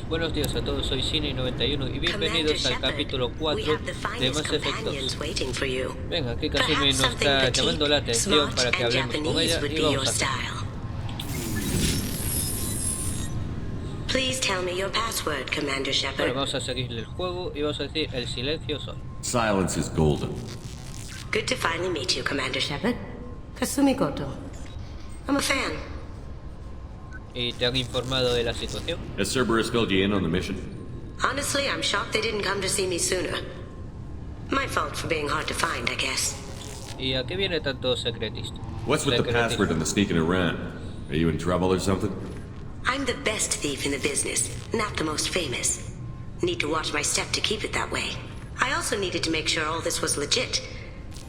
Buenos días a todos, soy Cine91 y bienvenidos al capítulo 4 de Mass Effect 2. Venga, aquí Kasumi nos está llamando la atención para que hablemos con ella y vamos a hacer. Bueno, vamos a seguirle el juego y vamos a decir el silencio solo. Silence is golden. Good to finally meet you, Commander Shepard. Kasumi Goto. I'm a fan. ¿Y te han informado de la situación? Has Cerberus filled you in on the mission? Honestly, I'm shocked they didn't come to see me sooner. My fault for being hard to find, I guess. ¿Y a qué viene tanto secretista? What's with the password and the sneaking around? Are you in trouble or something? I'm the best thief in the business, not the most famous. Need to watch my step to keep it that way. I also needed to make sure all this was legit.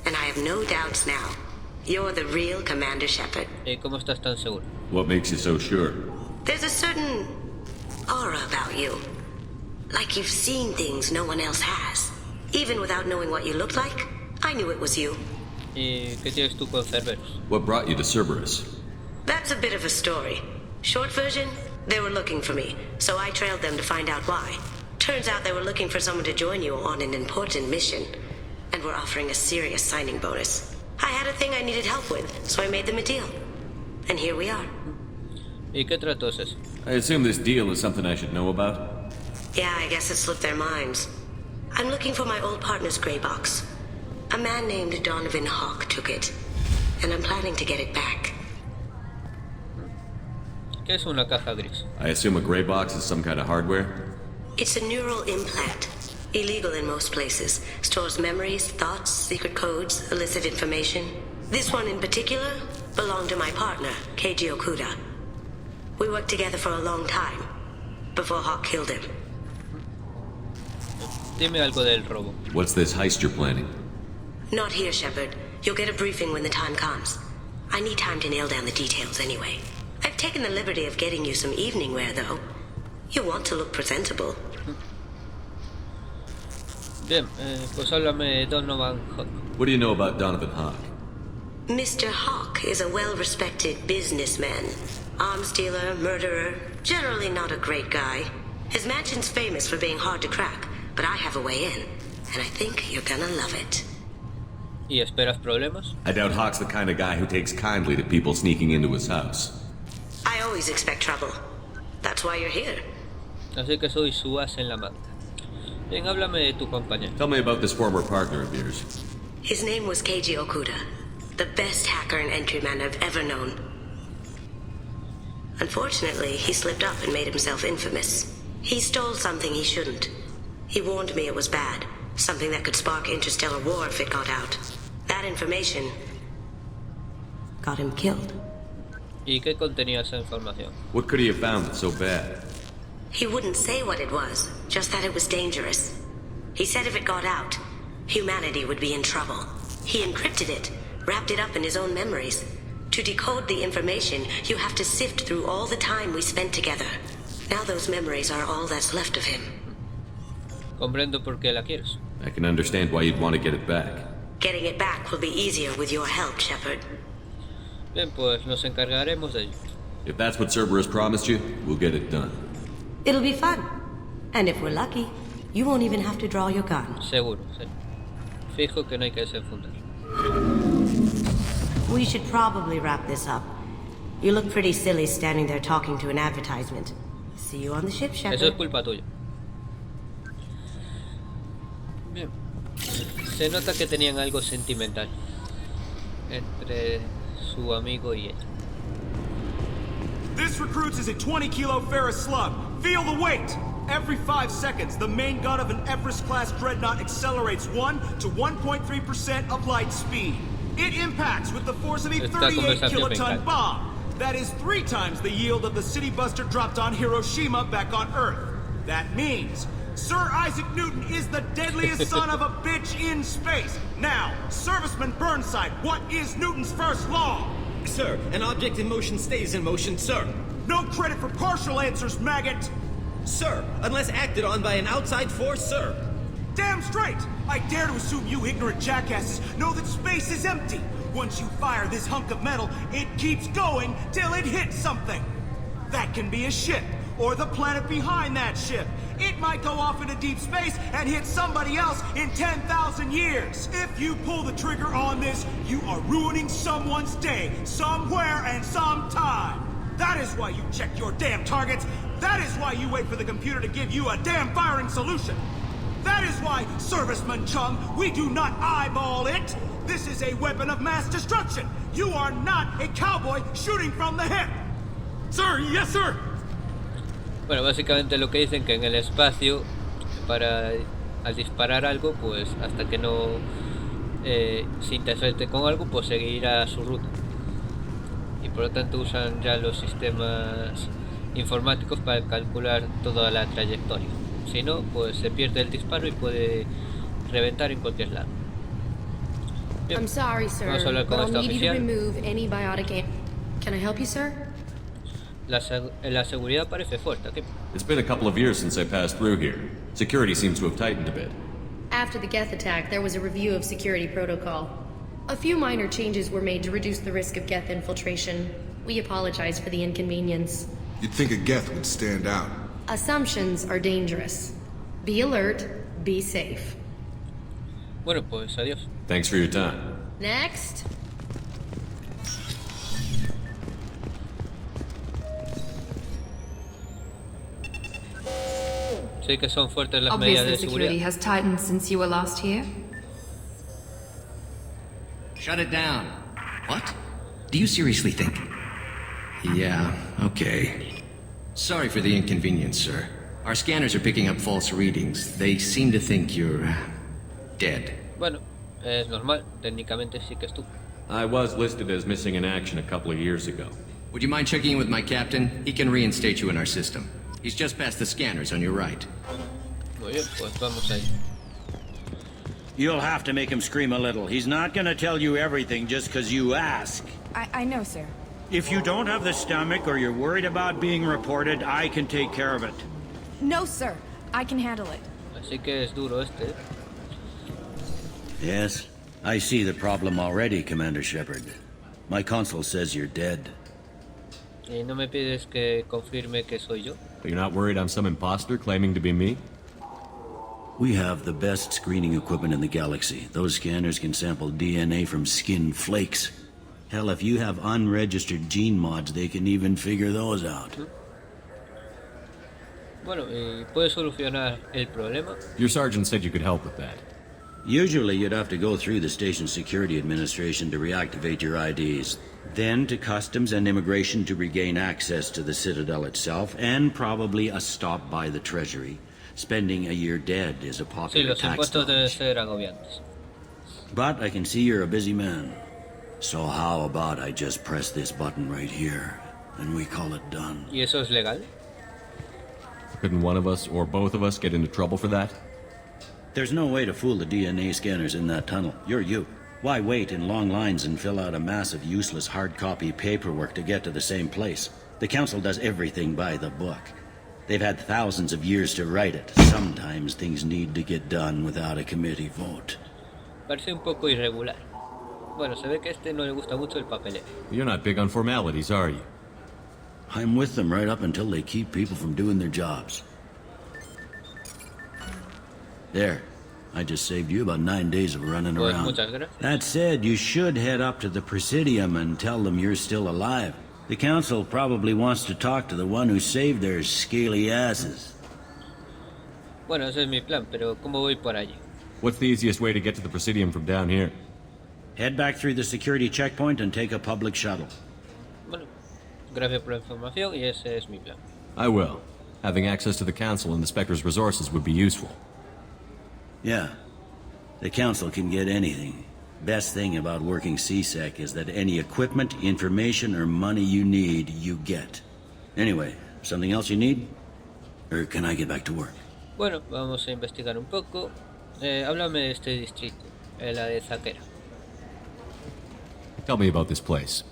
And I have no doubts now. You're the real Commander Shepard. ¿Y cómo estás tan seguro? What makes you so sure? There's a certain aura about you. Like you've seen things no one else has. Even without knowing what you looked like, I knew it was you. ¿Y qué tienes tú con Cerberus? What brought you to Cerberus? That's a bit of a story. Short version, they were looking for me, so I trailed them to find out why. Turns out they were looking for someone to join you on an important mission, and were offering a serious signing bonus. I had a thing I needed help with, so I made them a deal. And here we are. ¿Y qué trato es eso? I assume this deal is something I should know about? Yeah, I guess it slipped their minds. I'm looking for my old partner's gray box. A man named Donovan Hawk took it, and I'm planning to get it back. ¿Qué es una caja gris? I assume a gray box is some kind of hardware? It's a neural implant. Illegal in most places. Stores memories, thoughts, secret codes, illicit information. This one in particular belonged to my partner, Keiji Okuda. We worked together for a long time, before Hawk killed him. Dime algo del robo. What's this heist you're planning? Not here, Shepard. You'll get a briefing when the time comes. I need time to nail down the details anyway. I've taken the liberty of getting you some evening wear, though. You want to look presentable. Bien, pues háblame de Donovan Hawk. What do you know about Donovan Hawk? Mr. Hawk is a well-respected businessman. Arms dealer, murderer, generally not a great guy. His mansion's famous for being hard to crack, but I have a way in, and I think you're gonna love it. ¿Y esperas problemas? I doubt Hawk's the kind of guy who takes kindly to people sneaking into his house. I always expect trouble. That's why you're here. Así que soy su as en la manga. Bien, háblame de tu compañero. Tell me about this former partner of yours. His name was Keiji Okuda, the best hacker and entryman I've ever known. Unfortunately, he slipped up and made himself infamous. He stole something he shouldn't. He warned me it was bad, something that could spark interstellar war if it got out. That information got him killed. ¿Y qué contenía esa información? What could he have found that's so bad? He wouldn't say what it was, just that it was dangerous. He said if it got out, humanity would be in trouble. He encrypted it, wrapped it up in his own memories. To decode the information, you have to sift through all the time we spent together. Now those memories are all that's left of him. Comprendo por qué la quieres. I can understand why you'd want to get it back. Getting it back will be easier with your help, Shepard. Bien, pues nos encargaremos de ello. If that's what Cerberus promised you, we'll get it done. It'll be fun. And if we're lucky, you won't even have to draw your gun. Seguro, sí. Fijo que no hay que desenfundar. We should probably wrap this up. You look pretty silly standing there talking to an advertisement. See you on the ship, Shepard. Eso es culpa tuya. Bien. Se nota que tenían algo sentimental entre su amigo y ella. This recruits is a 20-kilo ferrous slug. Feel the weight! Every 5 seconds, the main gun of an Everest-class dreadnought accelerates 1 to 1.3% of light speed. It impacts with the force of a 38-kiloton bomb. That is 3 times the yield of the city buster dropped on Hiroshima back on Earth. That means Sir Isaac Newton is the deadliest son of a bitch in space. Now, Serviceman Burnside, what is Newton's first law? Sir, an object in motion stays in motion, sir. No credit for partial answers, maggot! Sir, unless acted on by an outside force, sir. Damn straight! I dare to assume you ignorant jackasses know that space is empty. Once you fire this hunk of metal, it keeps going till it hits something. That can be a ship, or the planet behind that ship. It might go off into deep space and hit somebody else in 10,000 years. If you pull the trigger on this, you are ruining someone's day, somewhere and sometime. That is why you check your damn targets. That is why you wait for the computer to give you a damn firing solution. That is why, Serviceman Chung, we do not eyeball it. This is a weapon of mass destruction. You are not a cowboy shooting from the hip. Sir, yes, sir. Bueno, básicamente lo que dicen que en el espacio, al disparar algo, pues hasta que no se intercepte con algo, pues seguirá su ruta. Y por lo tanto usan ya los sistemas informáticos para calcular toda la trayectoria. Si no, pues se pierde el disparo y puede reventar en cualquier lado. Bien, I'm sorry, sir, vamos a hablar con but esta I'll need you to oficial. remove any biotic. Can I help you, sir? La seguridad parece fuerte aquí. It's been a couple of years since I passed through here. Security seems to have tightened a bit. After the Geth attack, there was a review of security protocol. A few minor changes were made to reduce the risk of Geth infiltration. We apologize for the inconvenience. You'd think a Geth would stand out. Assumptions are dangerous. Be alert, be safe. Bueno, pues adiós. Thanks for your time. Next. Sí que son fuertes las medidas de Obviously, security seguridad. has tightened since you were last here. Shut it down. What? Do you seriously think? Yeah, okay. Sorry for the inconvenience, sir. Our scanners are picking up false readings. They seem to think you're dead. Bueno, es normal, técnicamente sí que es tú. I was listed as missing in action a couple of years ago. Would you mind checking in with my captain? He can reinstate you in our system. He's just past the scanners on your right. Muy bien, pues vamos ahí. You'll have to make him scream a little. He's not gonna tell you everything just because you ask. I know, sir. If you don't have the stomach or you're worried about being reported, I can take care of it. No, sir. I can handle it. Así que es duro este. Yes, I see the problem already, Commander Shepard. My console says you're dead. Y no me pides que confirme que soy yo. But you're not worried I'm some imposter claiming to be me? We have the best screening equipment in the galaxy. Those scanners can sample DNA from skin flakes. Hell, if you have unregistered gene mods, they can even figure those out. Bueno, ¿y puedes solucionar el problema? Your sergeant said you could help with that. Usually you'd have to go through the station security administration to reactivate your IDs, then to customs and immigration to regain access to the Citadel itself, and probably a stop by the Treasury. Spending a year dead is a Sí, popular los tax impuestos deben dodge. ser agobiantes. But I can see you're a busy man. So how about I just press this button right here, and we call it done? ¿Y eso es legal? Couldn't one of us or both of us get into trouble for that? There's no way to fool the DNA scanners in that tunnel. You're you. Why wait in long lines and fill out a massive useless hard copy paperwork to get to the same place? The Council does everything by the book. They've had thousands of years to write it. Sometimes things need to get done without a committee vote. Parece un poco irregular. Bueno, se ve que a este no le gusta mucho el papeleo. You're not big on formalities, are you? I'm with them right up until they keep people from doing their jobs. There. I just saved you about 9 days of running Pues around. muchas gracias. That said, you should head up to the Presidium and tell them you're still alive. The Council probably wants to talk to the one who saved their scaly asses. Bueno, ese es mi plan, pero ¿cómo voy por allí? What's the easiest way to get to the Presidium from down here? Head back through the security checkpoint and take a public shuttle. Bueno, gracias por la información y ese es mi plan. I will. Having access to the Council and the Spectre's resources would be useful. Yeah. The Council can get anything. Best thing about working CSEC is that any equipment, information, or money you need, you get. Anyway, something else you need? Or can I get back to work? Bueno, vamos a investigar un poco. Háblame de este distrito, la de Zaquera. Tell me about this place.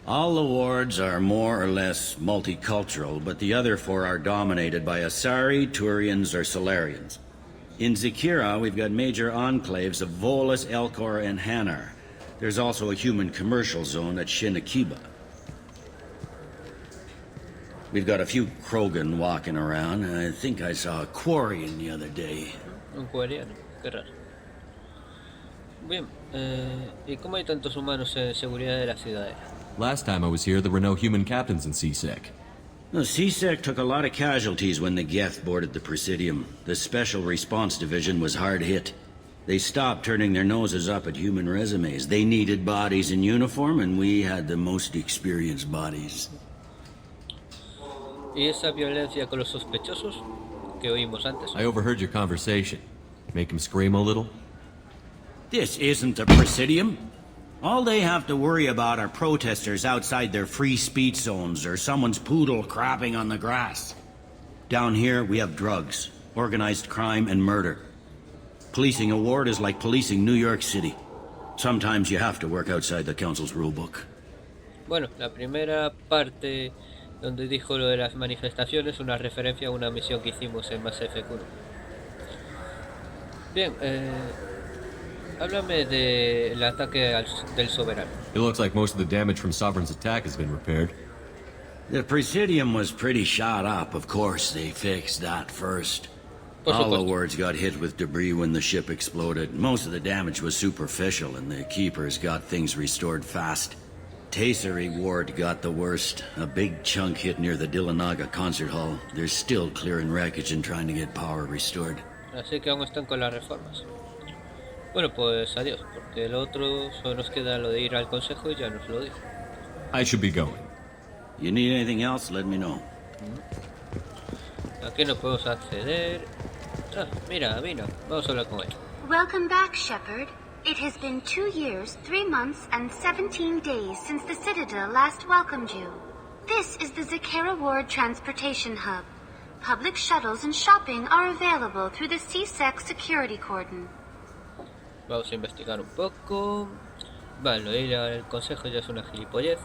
All the wards are more or less multicultural, but the other four are dominated by Asari, Turians, or Solarians. In Zakira, we've got major enclaves of Volus, Elcor, and Hanar. There's also a human commercial zone at Shinakiba. We've got a few Krogan walking around, and I think I saw a Quarian the other day. Un quariano, qué raro. Bien, ¿y cómo hay tantos humanos en seguridad de la ciudadela? Last time I was here, there were no human captains in CSEC. The CSEC took a lot of casualties when the Geth boarded the Presidium. The Special Response Division was hard hit. They stopped turning their noses up at human resumes. They needed bodies in uniform, and we had the most experienced bodies. ¿Y esa violencia con los sospechosos que oímos antes? I overheard your conversation. Make him scream a little? This isn't the Presidium. All they have to worry about are protesters outside their free speech zones or someone's poodle crapping on the grass. Down here, we have drugs, organized crime, and murder. Policing a ward is like policing New York City. Sometimes you have to work outside the Council's rulebook. Bueno, la primera parte donde dijo lo de las manifestaciones es una referencia a una misión que hicimos en Mass Effect 1. Bien, háblame del ataque del Soberano. It looks like most of the damage from Sovereign's attack has been repaired. The Presidium was pretty shot up. Of course, they fixed that first. All the wards got hit with debris when the ship exploded. Most of the damage was superficial, and the Keepers got things restored fast. Tasery Ward got the worst. A big chunk hit near the Dillanaga concert hall. They're still clearing wreckage and trying to get power restored. Así que aún están con las reformas. Bueno, pues adiós, porque el otro solo nos queda lo de ir al consejo y ya nos lo dijo. I should be going. You need anything else, let me know. Aquí no podemos acceder. Ah, mira, vino. Vamos a hablar con él. Welcome back, Shepard. It has been 2 years, 3 months, and 17 days since the Citadel last welcomed you. This is the Zakera Ward Transportation Hub. Public shuttles and shopping are available through the CSEC security cordon. Vamos a investigar un poco. Vale, lo de ir al consejo ya es una gilipollez.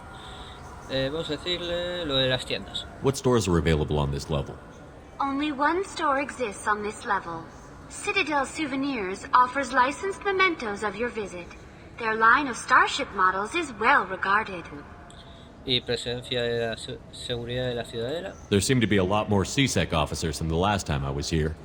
Vamos a decirle lo de las tiendas. What stores are available on this level? Only one store exists on this level. Citadel Souvenirs offers licensed mementos of your visit. Their line of starship models is well regarded. ¿Y presencia de la seguridad de la ciudadela? There seem to be a lot more CSEC officers than the last time I was here.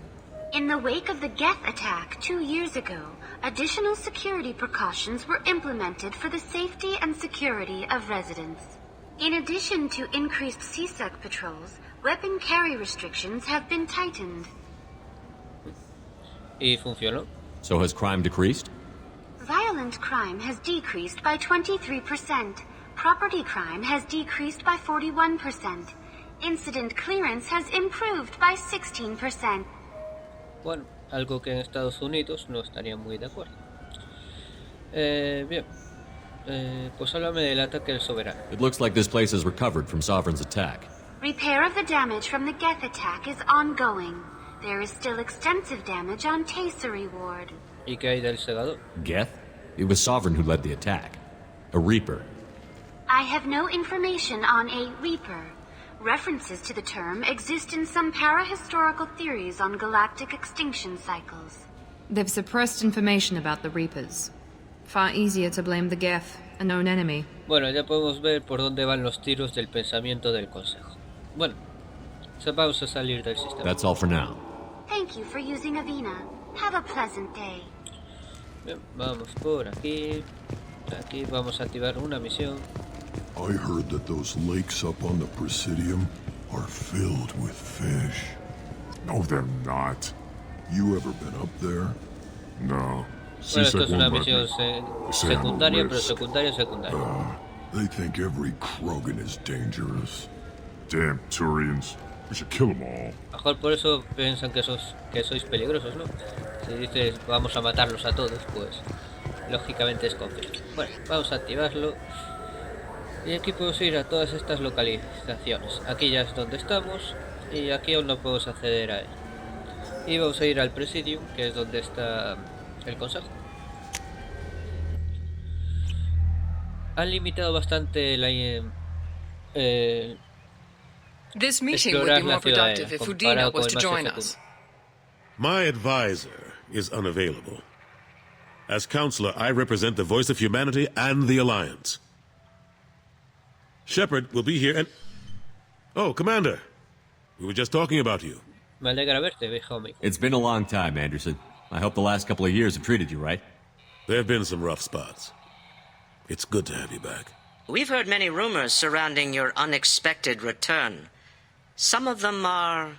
In the wake of the Geth attack 2 years ago, additional security precautions were implemented for the safety and security of residents. In addition to increased CSEC patrols, weapon carry restrictions have been tightened. ¿Y funcionó? So has crime decreased? Violent crime has decreased by 23%. Property crime has decreased by 41%. Incident clearance has improved by 16%. Bueno, algo que en Estados Unidos no estaría muy de acuerdo. Bien. Pues háblame del ataque del Soberano. It looks like this place has recovered from Sovereign's attack. Repair of the damage from the Geth attack is ongoing. There is still extensive damage on Tasery Ward. ¿Y qué hay del Segador? Geth? It was Sovereign who led the attack. A Reaper. I have no information on a Reaper. References to the term exist in some parahistorical theories on galactic extinction cycles. They've suppressed information about the Reapers. Far easier to blame the Geth, a known enemy. Bueno, ya podemos ver por dónde van los tiros del pensamiento del consejo. Bueno, vamos a salir del sistema. That's all for now. Thank you for using Avina. Have a pleasant day. Bien, vamos por aquí. Aquí vamos a activar una misión. I heard that those lakes up on the Presidium are filled with fish. No, they're not. You ever been up there? No. Bueno, esto es una misión secundaria, pero secundaria. They think every Krogan is dangerous. Damn Turians. We should kill them all. Mejor por eso piensan que sois peligrosos, ¿no? Si dices vamos a matarlos a todos, pues lógicamente es conflicto. Bueno, vamos a activarlo. Y aquí podemos ir a todas estas localizaciones. Aquí ya es donde estamos y aquí aún no podemos acceder a él. Y vamos a ir al Presidium, que es donde está el consejo. Han limitado bastante la This meeting would be more productive if Udina was to join us. My advisor is unavailable. As counselor, I represent the voice of humanity and the Alliance. Shepard will be here and... Oh, Commander. We were just talking about you. Me alegra verte, viejo amigo. It's been a long time, Anderson. I hope the last couple of years have treated you right. There have been some rough spots. It's good to have you back. We've heard many rumors surrounding your unexpected return. Some of them are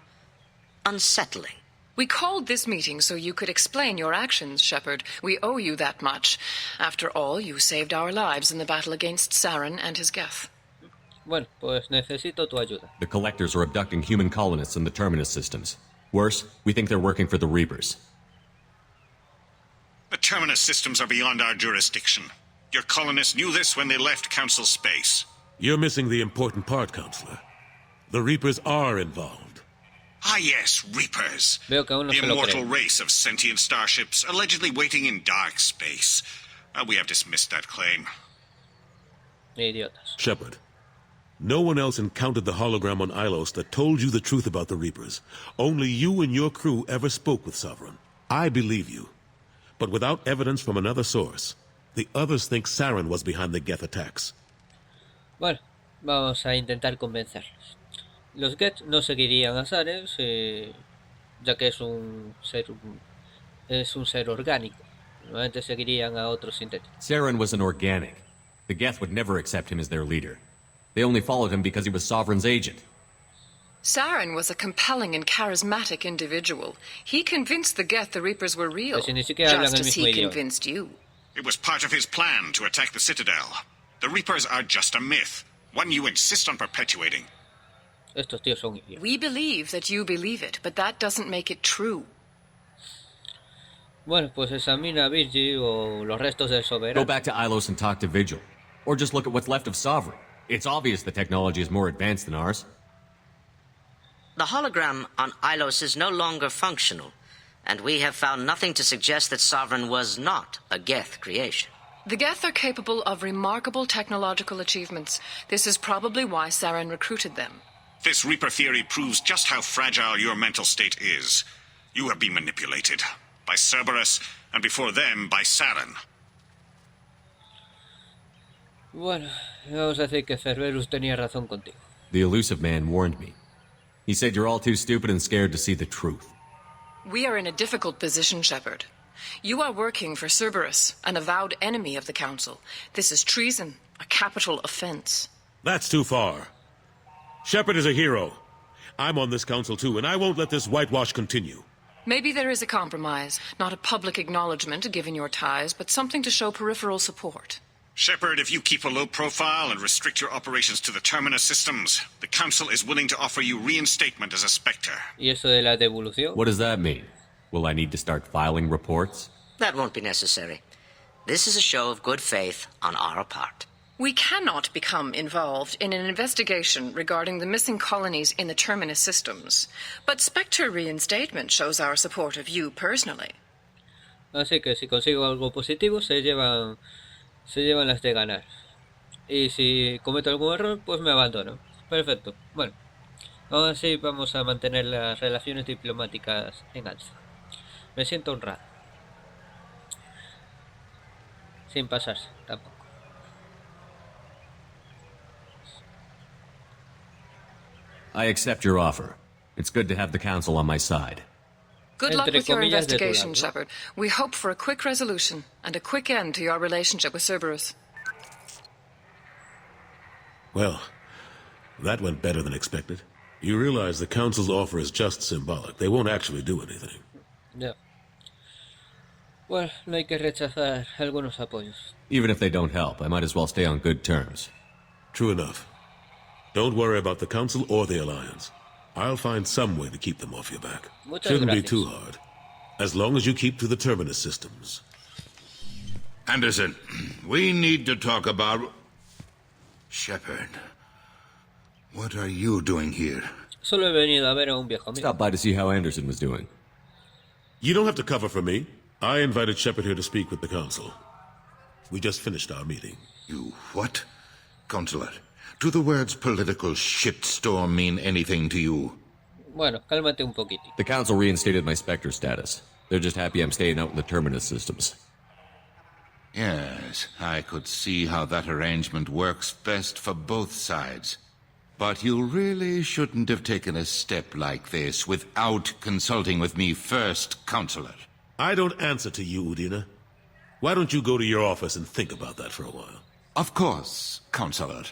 unsettling. We called this meeting so you could explain your actions, Shepard. We owe you that much. After all, you saved our lives in the battle against Saren and his Geth. Bueno, pues necesito tu ayuda. The Collectors are abducting human colonists in the Terminus systems. Worse, we think they're working for the Reapers. The Terminus systems are beyond our jurisdiction. Your colonists knew this when they left Council space. You're missing the important part, Counselor. The Reapers are involved. Ah yes, Reapers. Veo que aún no The se lo immortal creen. race of sentient starships allegedly waiting in dark space. We have dismissed that claim. Idiotas. Shepard, no one else encountered the hologram on Ilos that told you the truth about the Reapers. Only you and your crew ever spoke with Sovereign. I believe you. But without evidence from another source, the others think Saren was behind the Geth attacks. Bueno, vamos a intentar convencerlos. Los Geth no seguirían a Saren, ya que es un ser orgánico. Normalmente seguirían a otros sintéticos. Saren was an organic. The Geth would never accept him as their leader. They only followed him because he was Sovereign's agent. Saren was a compelling and charismatic individual. He convinced the Geth the Reapers were real, Pues ni siquiera hablan just el as mismo he idioma. convinced you. It was part of his plan to attack the Citadel. The Reapers are just a myth, one you insist on perpetuating. Estos tíos son idiotas. We believe that you believe it, but that doesn't make it true. Bueno, pues examina a Virgil o los restos del Go soberano. back to Ilos and talk to Vigil. Or just look at what's left of Sovereign. It's obvious the technology is more advanced than ours. The hologram on Ilos is no longer functional, and we have found nothing to suggest that Sovereign was not a Geth creation. The Geth are capable of remarkable technological achievements. This is probably why Saren recruited them. This Reaper theory proves just how fragile your mental state is. You have been manipulated. By Cerberus, and before them, by Saren. Bueno, vamos a decir que Cerberus tenía razón contigo. The elusive man warned me. He said you're all too stupid and scared to see the truth. We are in a difficult position, Shepard. You are working for Cerberus, an avowed enemy of the Council. This is treason, a capital offense. That's too far. Shepard is a hero. I'm on this council too, and I won't let this whitewash continue. Maybe there is a compromise, not a public acknowledgement given your ties, but something to show peripheral support. Shepard, if you keep a low profile and restrict your operations to the Terminus systems, the Council is willing to offer you reinstatement as a Spectre. ¿Y eso de la devolución? What does that mean? Will I need to start filing reports? That won't be necessary. This is a show of good faith on our part. We cannot become involved in an investigation regarding the missing colonies in the Terminus systems, but Spectre reinstatement shows our support of you personally. Así que si consigo algo positivo, se llevan las de ganar. Y si cometo algún error, pues me abandono. Perfecto. Bueno, aún así vamos a mantener las relaciones diplomáticas en alza. Me siento honrado. Sin pasarse, tampoco. I accept your offer. It's good to have the Council on my side. Good luck Entre with your comillas, de tu investigation, lado. Shepard. We hope for a quick resolution and a quick end to your relationship with Cerberus. Well, that went better than expected. You realize the Council's offer is just symbolic. They won't actually do anything. Ya. Bueno, no hay que rechazar algunos apoyos. Even if they don't help, I might as well stay on good terms. True enough. Don't worry about the Council or the Alliance. I'll find some way to keep them off your back. Muchas Shouldn't be gracias. too hard. As long as you keep to the Terminus systems. Anderson, we need to talk about... Shepard, what are you doing here? Solo he venido a ver a un viejo amigo. Stop by to see how Anderson was doing. You don't have to cover for me. I invited Shepard here to speak with the Council. We just finished our meeting. You what? Counselor, do the words political shitstorm mean anything to you? Bueno, cálmate un poquitito. The Council reinstated my Spectre status. They're just happy I'm staying out in the Terminus systems. Yes, I could see how that arrangement works best for both sides. But you really shouldn't have taken a step like this without consulting with me first, Counselor. I don't answer to you, Udina. Why don't you go to your office and think about that for a while? Of course, Counselor.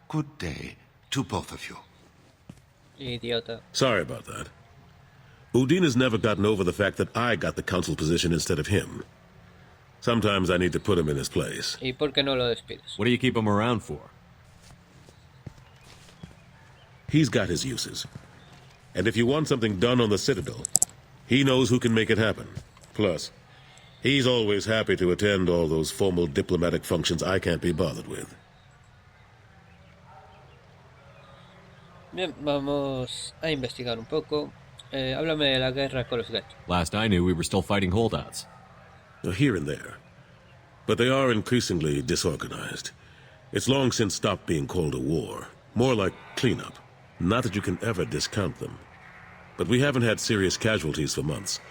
Good day to both of you. Idiota. Sorry about that. Udina's never gotten over the fact that I got the council position instead of him. Sometimes I need to put him in his place. ¿Y por qué no lo despides? What do you keep him around for? He's got his uses. And if you want something done on the Citadel, he knows who can make it happen. Plus, he's always happy to attend all those formal diplomatic functions I can't be bothered with. Bien, vamos a investigar un poco. Háblame de la guerra con los gatos. Last I knew, we were still fighting holdouts. Here and there. But they are increasingly disorganized. It's long since stopped being called a war. More like cleanup. Not that you can ever discount them. But we haven't had serious casualties for months.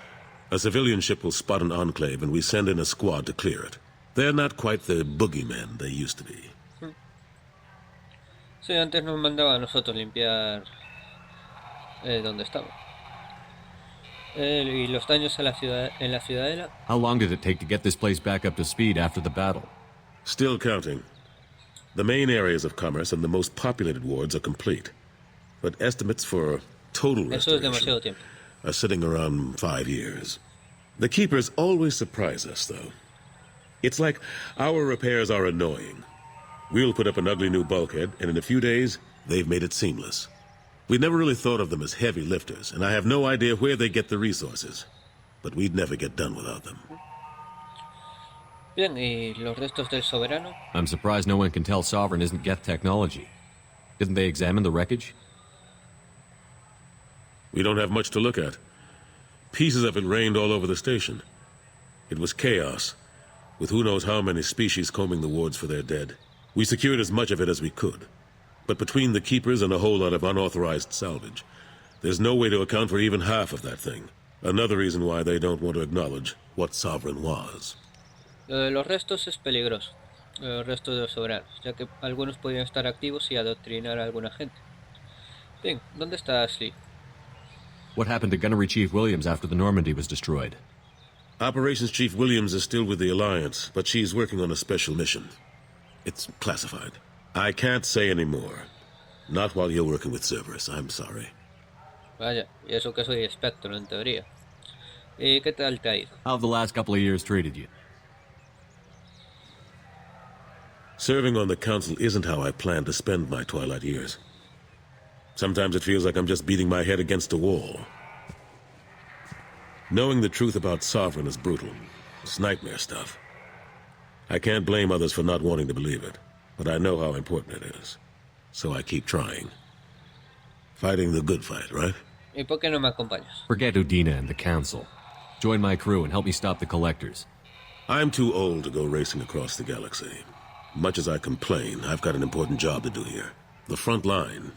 A civilian ship will spot an enclave and we send in a squad to clear it. They're not quite the boogeymen they used to be. Sí, antes nos mandaba a nosotros limpiar donde estaba. Y los daños a la ciudad, en la ciudadela. How long did it take to get this place back up to speed after the battle? Still counting. The main areas of commerce and the most populated wards are complete. But estimates for total restoration are sitting around 5 years. The keepers always surprise us, though. It's like our repairs are annoying. We'll put up an ugly new bulkhead, and in a few days, they've made it seamless. We never really thought of them as heavy lifters, and I have no idea where they get the resources. But we'd never get done without them. Bien, ¿y los restos del soberano? I'm surprised no one can tell Sovereign isn't Geth technology. Didn't they examine the wreckage? We don't have much to look at. Pieces of it rained all over the station. It was chaos, with who knows how many species combing the wards for their dead. We secured as much of it as we could. But between the keepers and a whole lot of unauthorized salvage, there's no way to account for even half of that thing. Another reason why they don't want to acknowledge what Sovereign was. Lo de los restos es peligroso. Los restos de los soberanos, ya que algunos podrían estar activos y adoctrinar a alguna gente. Bien, ¿dónde está Ashley? What happened to Gunnery Chief Williams after the Normandy was destroyed? Operations Chief Williams is still with the Alliance, but she's working on a special mission. It's classified. I can't say any more. Not while you're working with Cerberus, I'm sorry. Vaya, y eso que soy espectro en teoría. ¿Y qué tal te ha ido? How have the last couple of years treated you? Serving on the Council isn't how I plan to spend my twilight years. Sometimes it feels like I'm just beating my head against a wall. Knowing the truth about Sovereign is brutal. It's nightmare stuff. I can't blame others for not wanting to believe it, but I know how important it is. So I keep trying. Fighting the good fight, right? ¿Y por qué no me acompañas? Forget Udina and the Council. Join my crew and help me stop the Collectors. I'm too old to go racing across the galaxy. Much as I complain, I've got an important job to do here. The front line.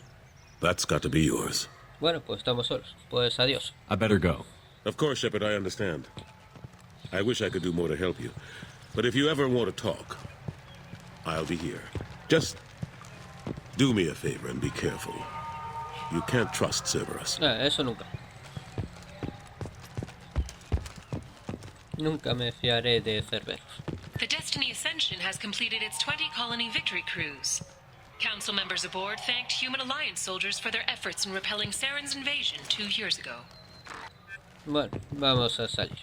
That's got to be yours. Bueno, pues estamos solos. Pues adiós. I better go. Of course, Shepard, I understand. I wish I could do more to help you. But if you ever want to talk, I'll be here. Just do me a favor and be careful. You can't trust Cerberus. Eso nunca. Nunca me fiaré de Cerberus. The Destiny Ascension has completed its 20-colony victory cruise. Council members aboard thanked Human Alliance soldiers for their efforts in repelling Saren's invasion 2 years ago. Bueno, vamos a salir.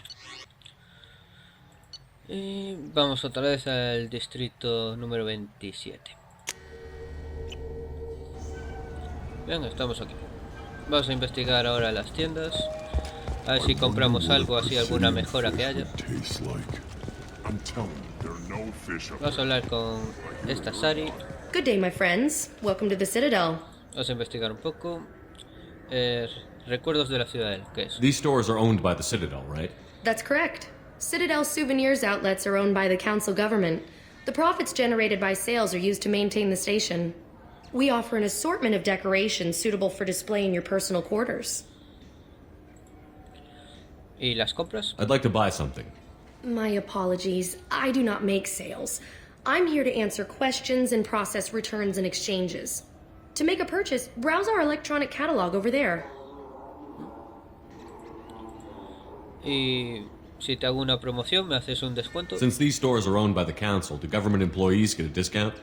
Y vamos otra vez al distrito número 27. Bien, estamos aquí. Vamos a investigar ahora las tiendas. A ver si compramos algo así, alguna mejora que haya. Vamos a hablar con esta Sari. Good day, my friends. Welcome to the Citadel. Vamos a investigar un poco. Recuerdos de la ciudadela, ¿qué es? These stores are owned by the Citadel, right? That's correct. Citadel souvenirs outlets are owned by the Council government. The profits generated by sales are used to maintain the station. We offer an assortment of decorations suitable for display in your personal quarters. ¿Y las compras? I'd like to buy something. My apologies. I do not make sales. I'm here to answer questions and process returns and exchanges. To make a purchase, browse our electronic catalog over there. Y si te hago una promoción, me haces un descuento. Since these stores are owned by the council, do government employees get a discount?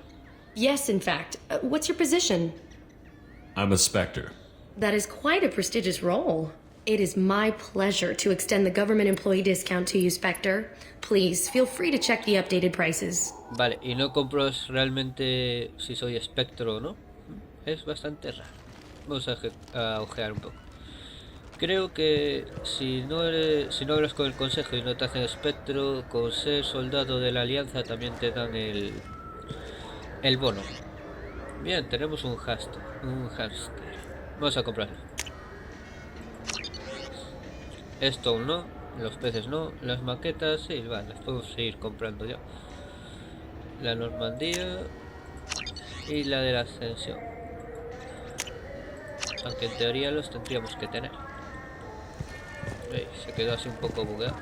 Yes, in fact. What's your position? I'm a Spectre. That is quite a prestigious role. It is my pleasure to extend the government employee discount to you, Spectre. Please, feel free to check the updated prices. Vale, y no compro realmente si soy espectro o no. Es bastante raro. Vamos a ojear un poco. Creo que si no hablas con el consejo y no te hacen espectro, con ser soldado de la alianza también te dan el bono. Bien, tenemos un hamster. Vamos a comprarlo. Esto no, los peces no, las maquetas sí, vale, las podemos seguir comprando ya. La Normandía y la de la Ascensión. Aunque en teoría los tendríamos que tener. Se quedó así un poco bugueado.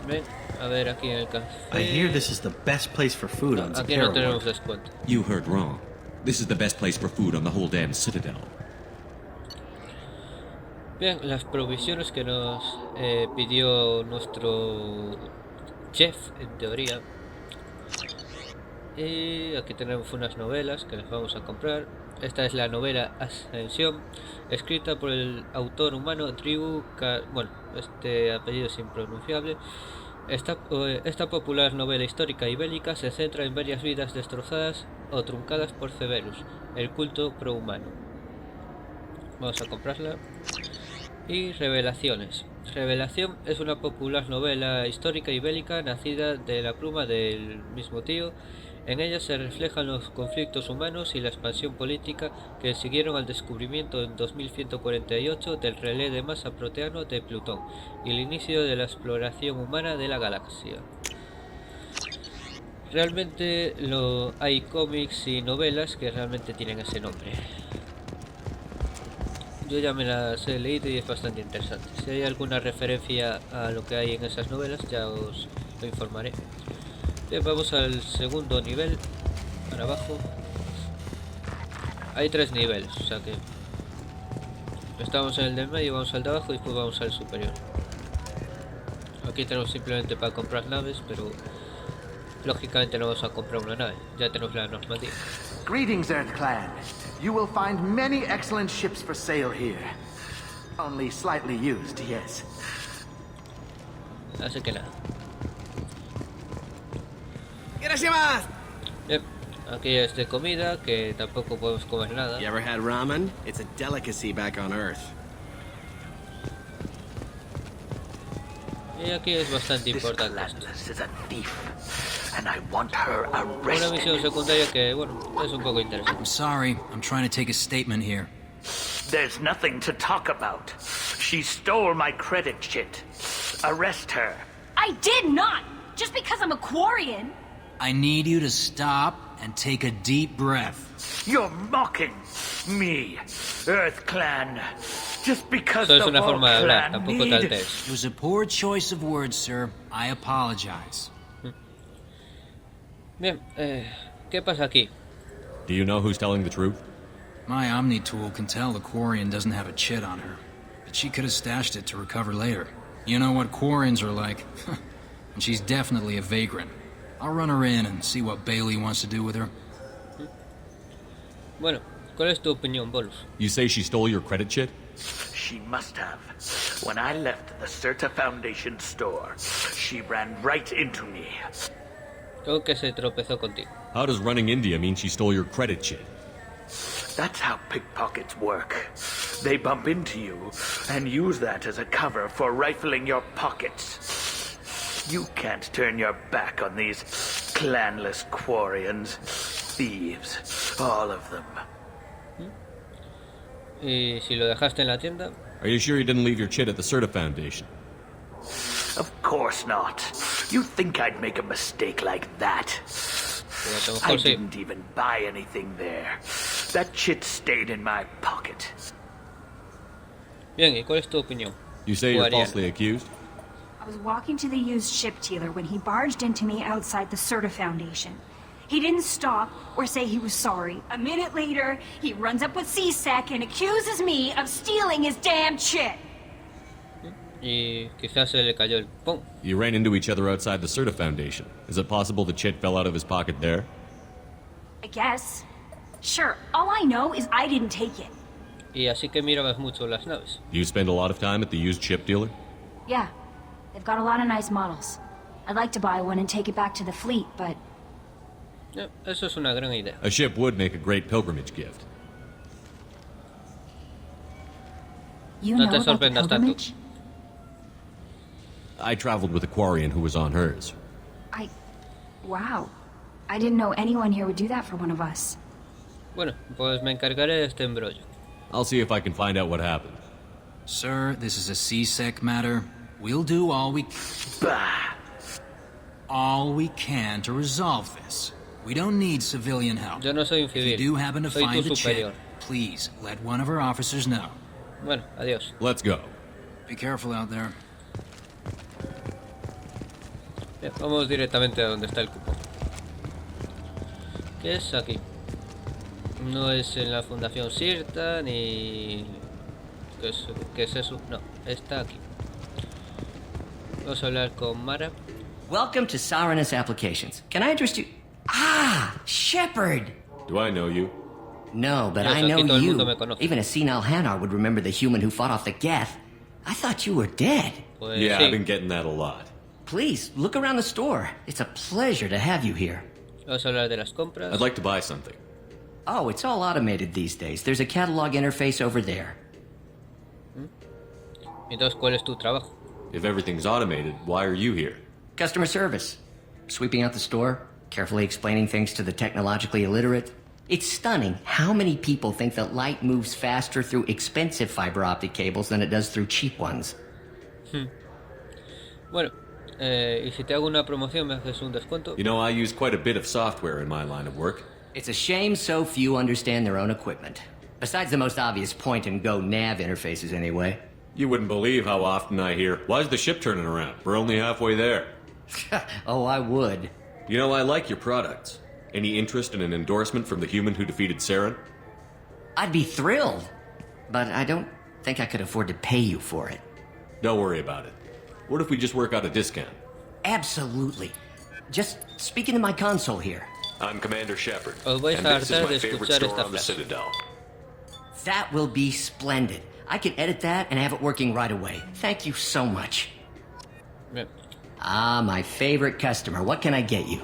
Ven, a ver aquí en el café. I hear this is the best place for food on Aquí no tenemos descuento. You heard wrong. This is the best place for food on the whole damn Citadel. Bien, las provisiones que nos pidió nuestro chef, en teoría. Y aquí tenemos unas novelas que las vamos a comprar. Esta es la novela Ascensión, escrita por el autor humano Tribu, bueno, este apellido es impronunciable. Esta popular novela histórica y bélica se centra en varias vidas destrozadas o truncadas por Cerberus, el culto prohumano. Vamos a comprarla. Y Revelaciones. Revelación es una popular novela histórica y bélica nacida de la pluma del mismo tío. En ella se reflejan los conflictos humanos y la expansión política que siguieron al descubrimiento en 2148 del relé de masa proteano de Plutón y el inicio de la exploración humana de la galaxia. Realmente hay cómics y novelas que realmente tienen ese nombre. Yo ya me las he leído y es bastante interesante. Si hay alguna referencia a lo que hay en esas novelas ya os lo informaré. Bien, vamos al segundo nivel, para abajo. Hay 3 niveles, o sea que estamos en el del medio, vamos al de abajo y después vamos al superior. Aquí tenemos simplemente para comprar naves, pero lógicamente no vamos a comprar una nave, ya tenemos la Normandía. Greetings, Earth Clan. You will find many excellent ships for sale here. Only slightly used, yes. Así que nada. Yep. Aquí es de comida, que tampoco podemos comer nada. You ever had ramen? It's a delicacy back on Earth. Y aquí es bastante importante esto. Una misión secundaria que, bueno, es un poco interesante. I'm sorry, I'm trying to take a statement here. There's nothing to talk about. She stole my credit chit. Arrest her. I did not! Just because I'm a Quarian! I need you to stop and take a deep breath. You're mocking me, Earth Clan. Just because Eso es the una whole forma de hablar, clan tampoco need... te alteres. It was a poor choice of words, sir. I apologize. Bien, ¿qué pasa aquí? Do you know who's telling the truth? My Omni tool can tell the Quarian doesn't have a chit on her, but she could have stashed it to recover later. You know what Quarians are like, and she's definitely a vagrant. I'll run her in and see what Bailey wants to do with her. Bueno, ¿cuál es tu opinión, Bolus? You say she stole your credit chit? She must have. When I left the Certa Foundation store, she ran right into me. Creo que se tropezó contigo. How does running India mean she stole your credit chit? That's how pickpockets work. They bump into you and use that as a cover for rifling your pockets. You can't turn your back on these clanless Quarians. Thieves, all of them. ¿Y si lo dejaste en la tienda? Are you sure you didn't leave your chit at the Certa Foundation? Of course not. You think I'd make a mistake like that? I didn't even buy anything there. That chit stayed in my pocket. Bien, ¿y cuál es tu opinión? You say you're falsely accused? I was walking to the used ship dealer when he barged into me outside the Certa Foundation. He didn't stop or say he was sorry. A minute later, he runs up with C-Sec and accuses me of stealing his damn chit. Y quizás se le cayó el pum. You ran into each other outside the Certa Foundation. Is it possible the chit fell out of his pocket there? I guess. Sure, all I know is I didn't take it. Y así que mirabas mucho las naves. Do you spend a lot of time at the used ship dealer? Yeah, they've got a lot of nice models. I'd like to buy one and take it back to the fleet, but... Eso es una gran idea. A ship would make a great pilgrimage gift. You know about the pilgrimage? I traveled with a Quarian who was on hers. Wow. I didn't know anyone here would do that for one of us. Bueno, pues me encargaré de este embrollo. I'll see if I can find out what happened. Sir, this is a C-Sec matter. We'll do all we can to resolve this. We don't need civilian help. Yo no soy un If civil. you do happen to Soy find tu the superior. chip, please let one of our officers know. Bueno, adiós. Let's go. Be careful out there. Bien, vamos directamente a donde está el cupo. ¿Qué es aquí? No es en la Fundación Sirta ni... ¿Qué es eso? No, está aquí. Vamos a hablar con Mara. Welcome to Saranus Applications. Can I interest you? Ah, Shepard! Do I know you? No, but Yes, I know aquí todo el you. mundo me conoce. Even a senile Hanar would remember the human who fought off the Geth. I thought you were dead. Pues Yeah, sí. I've been getting that a lot. Please, look around the store. It's a pleasure to have you here. Vamos a hablar de las compras. I'd like to buy something. Oh, it's all automated these days. There's a catalog interface over there. Entonces, ¿cuál es tu trabajo? If everything's automated, why are you here? Customer service. Sweeping out the store, carefully explaining things to the technologically illiterate. It's stunning how many people think that light moves faster through expensive fiber optic cables than it does through cheap ones. Bueno, y si te hago una promoción, me haces un descuento. You know, I use quite a bit of software in my line of work. It's a shame so few understand their own equipment. Besides the most obvious point-and-go nav interfaces, anyway. You wouldn't believe how often I hear, "Why's the ship turning around? We're only halfway there." Oh, I would. You know, I like your products. Any interest in an endorsement from the human who defeated Saren? I'd be thrilled. But I don't think I could afford to pay you for it. Don't worry about it. What if we just work out a discount? Absolutely. Just speak into my console here. I'm Commander Shepard, Os vais and a this is hartar my de favorite escuchar store esta on the frase. Citadel. That will be splendid. I can edit that and have it working right away. Thank you so much. Bien. Ah, my favorite customer. What can I get you?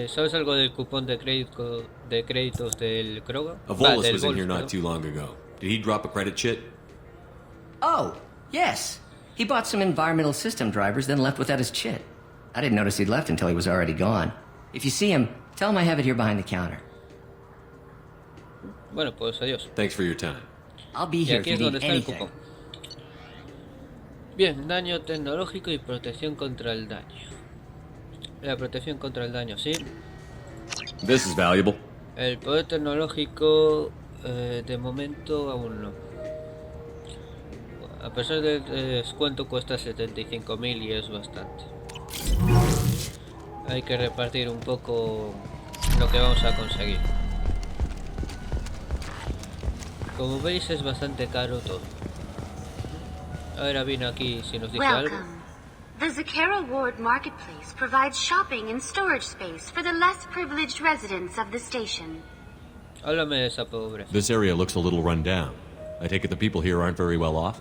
¿Sabes algo del cupón de créditos del Kroga? A Volus del was in here Volus, not perdón. too long ago. Did he drop a credit chit? Oh, yes. He bought some environmental system drivers, then left without his chit. I didn't notice he'd left until he was already gone. If you see him, tell him I have it here behind the counter. Bueno, pues adiós. Thanks for your time. I'll be Y here if aquí you es donde need está el anything. cupón. Bien, daño tecnológico y protección contra el daño. La protección contra el daño, sí. This is valuable. El poder tecnológico, de momento aún no. A pesar del descuento cuesta 75.000 y es bastante. Hay que repartir un poco lo que vamos a conseguir. Como veis es bastante caro todo. Ahora viene aquí si nos dice algo. Welcome. The Zakera Ward Marketplace provides shopping and storage space for the less privileged residents of the station. Háblame de esa pobreza. This area looks a little run down. I take it the people here aren't very well off?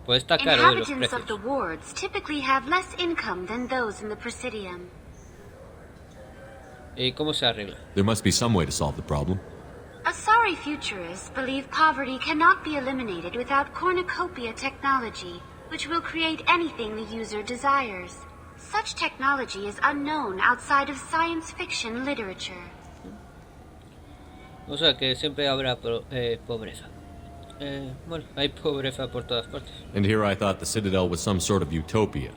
Pues está caro de los Inhabitants of precios. the wards typically have less income than those in the Presidium. ¿Y cómo se arregla? There must be some way to solve the problem. Asari futurists believe poverty cannot be eliminated without cornucopia technology, which will create anything the user desires. Such technology is unknown outside of science fiction literature. O sea que siempre habrá pobreza. Bueno, hay pobreza por todas partes. And here I thought the Citadel was some sort of utopia.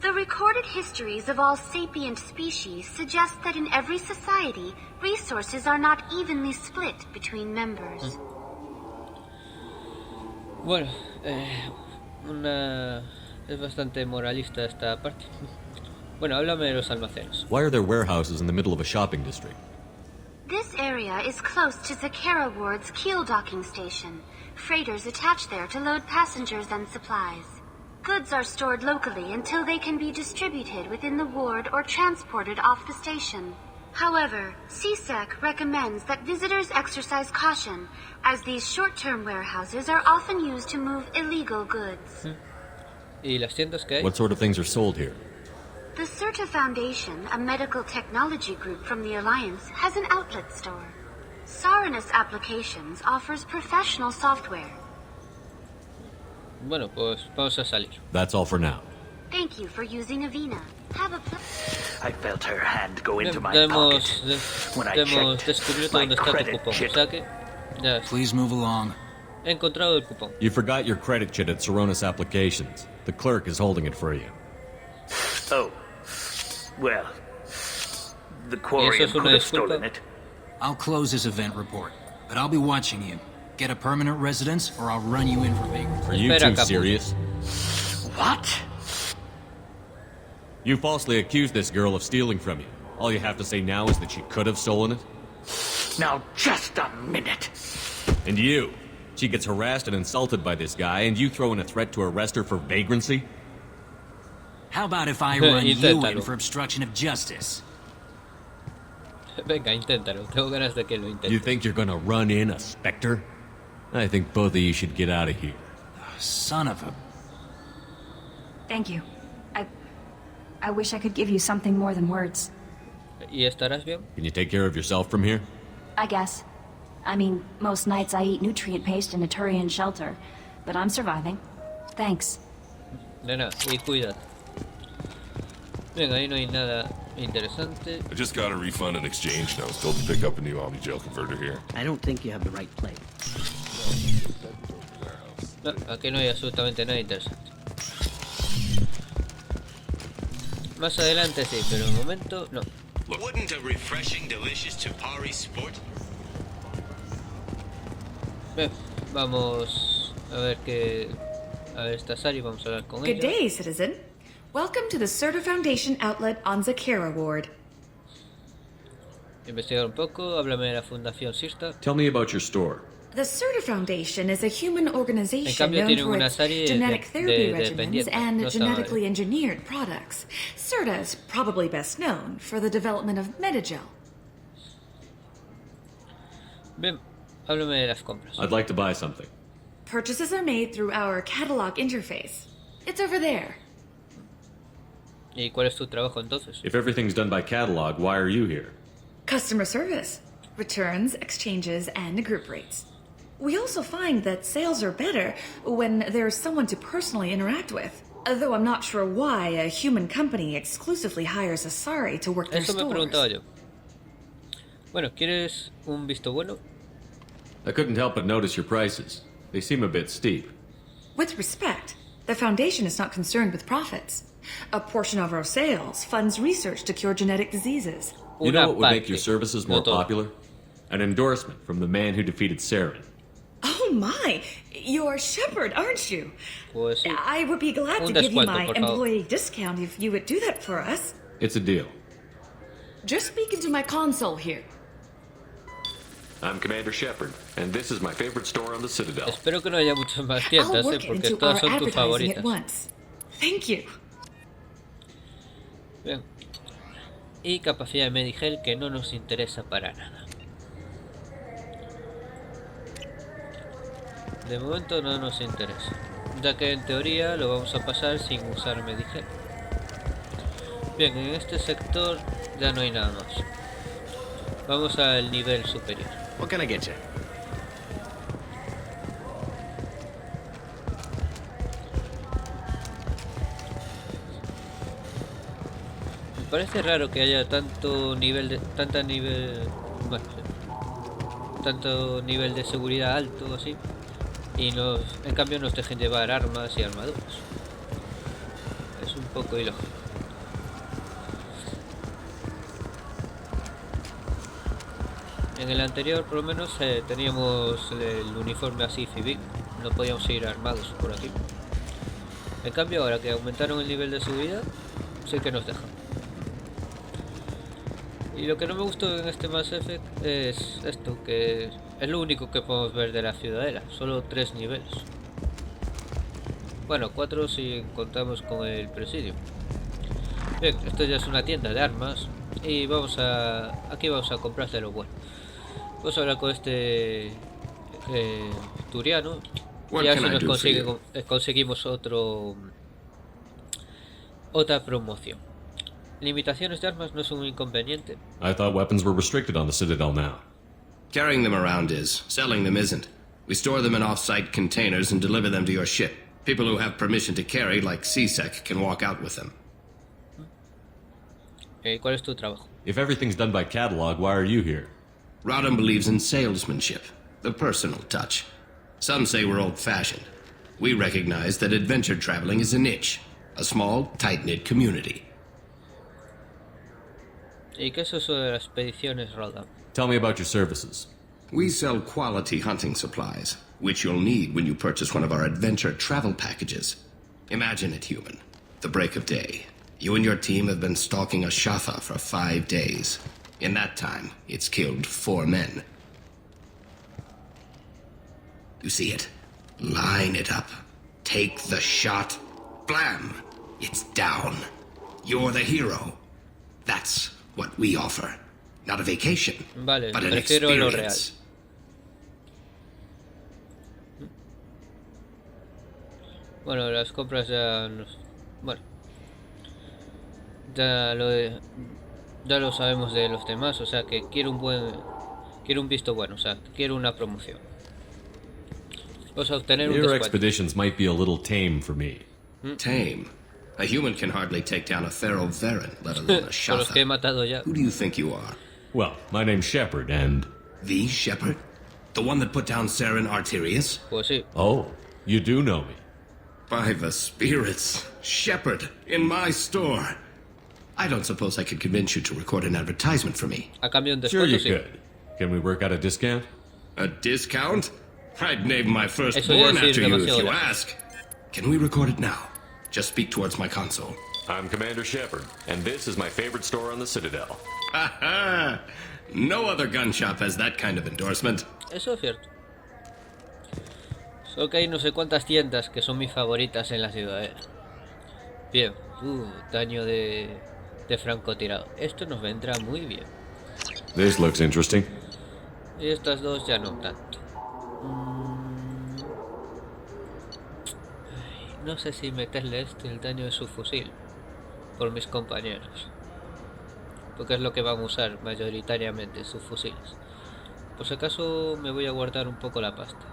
The recorded histories of all sapient species suggest that in every society, resources are not evenly split between members. Bueno, una Es bastante moralista esta parte. Bueno, háblame de los almacenes. Why are there warehouses in the middle of a shopping district? This area is close to Zakera Ward's keel docking station. Freighters attach there to load passengers and supplies. Goods are stored locally until they can be distributed within the ward or transported off the station. However, CSEC recommends that visitors exercise caution, as these short-term warehouses are often used to move illegal goods. ¿Y las tiendas que hay? What sort of things are sold here? The Certa Foundation, a medical technology group from the Alliance, has an outlet store. Saranus Applications offers professional software. Bueno, pues vamos a salir. That's all for now. Thank you for using Avina. Have a I felt her hand go into my Hemos pocket when I checked descubierto my dónde está tu credit cupón. chit. O sea que ya Please move along. he encontrado el cupón. You forgot your credit chit at Saronis Applications. The clerk is holding it for you. Oh. Well, the ¿Y eso Quarian es could una have disculpa? stolen it. I'll close this event report, but I'll be watching you. Get a permanent residence, or I'll run you in for vagrancy. Are you Espera, two Capu. serious? What? You falsely accused this girl of stealing from you. All you have to say now is that she could have stolen it? Now, just a minute. And you? She gets harassed and insulted by this guy, and you throw in a threat to arrest her for vagrancy? How about if I run you Inténtalo. in for obstruction of justice? Venga, inténtalo. Tengo ganas de que lo You intente. think you're gonna run in a specter? I think both of you should get out of here. Son of a... Thank you. I wish I could give you something more than words. ¿Y estarás bien? Can you take care of yourself from here? I guess. I mean, most nights I eat nutrient paste in a Turian shelter, but I'm surviving. Thanks. Nena, y cuídate. Bien, ahí no hay nada interesante. I just got a refund and exchange, and I was told to pick up a new Omni Gel converter here. I don't think you have the right plate. No, aquí no hay absolutamente nada interesante. Más adelante sí, pero de momento no. Wouldn't a refreshing, delicious Chapari sport? Bien, vamos a ver qué... A ver, está Sari, vamos a hablar con Good ella. day, citizen. Welcome to the Certa Foundation outlet on Zakera Ward. Investigar un poco, háblame de la Fundación Sirta. Tell me about your store. The Certa Foundation is a human organization En cambio, known tienen for una its serie genetic de therapy regimens dependientes. and No estaba genetically ahí. engineered products. Certa is probably best known for the development of Medigel. Bien, háblame de las compras. I'd like to buy something. Purchases are made through our catalog interface. It's over there. ¿Y cuál es tu trabajo entonces? If everything's done by catalog, why are you here? Customer service, returns, exchanges, and group rates. We also find that sales are better when there's someone to personally interact with. Though I'm not sure why a human company exclusively hires Asari to work their Eso me stores. preguntaba yo. Bueno, ¿quieres un visto bueno? I couldn't help but notice your prices. They seem a bit steep. With respect, the Foundation is not concerned with profits. A portion of our sales funds research to cure genetic diseases. You know what would make your services more No todo. popular? An endorsement from the man who defeated Saren. Oh my! You're Shepard, aren't you? Pues sí. I would be glad Un to give you descuento, my por favor. employee discount if you would do that for us. It's a deal. Just speak into my console here. I'm Commander Shepard, and this is my favorite store on the Citadel. Espero que no haya muchas más I'll tiendas, work it porque into todas our son tus advertising at favoritas. once. Thank you. Bien. Y capacidad de Medigel que no nos interesa para nada. De momento no nos interesa, ya que en teoría lo vamos a pasar sin usar Medigel. Bien, en este sector ya no hay nada más. Vamos al nivel superior. What can I get you? Me parece raro que haya tanto nivel de tanto nivel de seguridad alto así y en cambio nos dejen llevar armas y armaduras. Es un poco ilógico. En el anterior por lo menos teníamos el uniforme así civil, no podíamos ir armados por aquí. En cambio, ahora que aumentaron el nivel de subida, sí que nos dejan. Y lo que no me gustó en este Mass Effect es esto, que es lo único que podemos ver de la ciudadela, solo 3 niveles. Bueno, 4 si contamos con el presidio. Bien, esto ya es una tienda de armas y aquí vamos a comprar de lo bueno. Vamos a hablar con este turiano y a ver si nos conseguimos otra promoción. Limitaciones de armas no es un inconveniente. I thought weapons were restricted on the Citadel now. Carrying them around is. Selling them isn't. We store them in off-site containers and deliver them to your ship. People who have permission to carry, like CSEC, can walk out with them. ¿Cuál es tu trabajo? If everything's done by catalog, why are you here? Rodham believes in salesmanship, the personal touch. Some say we're old-fashioned. We recognize that adventure traveling is a niche, a small, tight-knit community. ¿Y qué es eso de las expediciones, Rodham? Tell me about your services. We sell quality hunting supplies, which you'll need when you purchase one of our adventure travel packages. Imagine it, human. The break of day. You and your team have been stalking a Shafa for 5 days. In that time, it's killed 4 men. You see it? Line it up. Take the shot. Blam! It's down. You're the hero. That's what we offer. Not a vacation, vale, but an prefiero lo real. experience. Bueno, las compras ya bueno, ya lo sabemos de los demás, o sea que quiero un visto bueno, o sea, quiero una promoción. Vamos a obtener un Your descuento. expeditions might be a little tame for me. Tame? A human can hardly take down a Thero Varen, let alone a Con los que he Shafa. matado ya. Who do you think you are? Well, my name's Shepard, and... The Shepard? The one that put down Saren Arterius? Pues sí. Oh, you do know me. By the spirits. Shepard, in my store. I don't suppose I could convince you to record an advertisement for me. A cambio de un Sure descuento, you sí. could. Can we work out a discount? A discount? I'd name my Eso firstborn ya es after you if demasiado you lejos. ask. Can we record it now? Just speak towards my console. I'm Commander Shepard, and this is my favorite store on the Citadel. Ha ha! No other gun shop has that kind of endorsement. Eso es cierto. Solo que hay no sé cuántas tiendas que son mis favoritas en la ciudadela. Bien. Daño de francotirador. Esto nos vendrá muy bien. This looks interesting. Y estas dos ya no tanto. No sé si meterle el daño de su fusil por mis compañeros, porque es lo que van a usar mayoritariamente, sus fusiles. Por si acaso me voy a guardar un poco la pasta,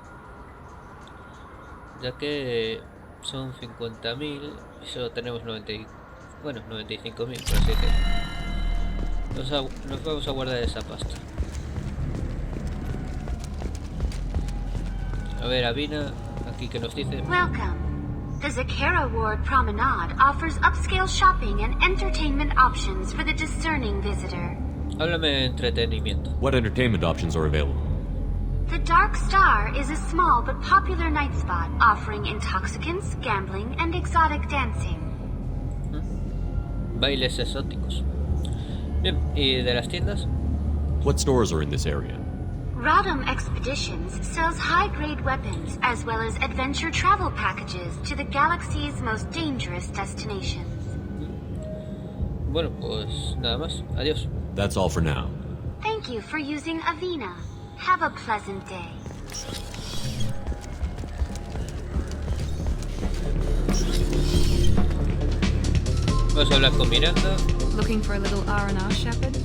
ya que son 50.000 y solo tenemos 95.000, por así decirlo. Nos vamos a guardar esa pasta. A ver, Avina, aquí que nos dice... Welcome. The Zakara Ward Promenade offers upscale shopping and entertainment options for the discerning visitor. Háblame de entretenimiento. What entertainment options are available? The Dark Star is a small but popular night spot offering intoxicants, gambling, and exotic dancing. Bailes exóticos. Bien, ¿y de las tiendas? What stores are in this area? Rodham Expeditions sells high-grade weapons as well as adventure travel packages to the galaxy's most dangerous destinations. Bueno, pues nada más. Adiós. That's all for now. Thank you for using Avina. Have a pleasant day. Vamos a hablar con Miranda. Looking for a little R&R, Shepard?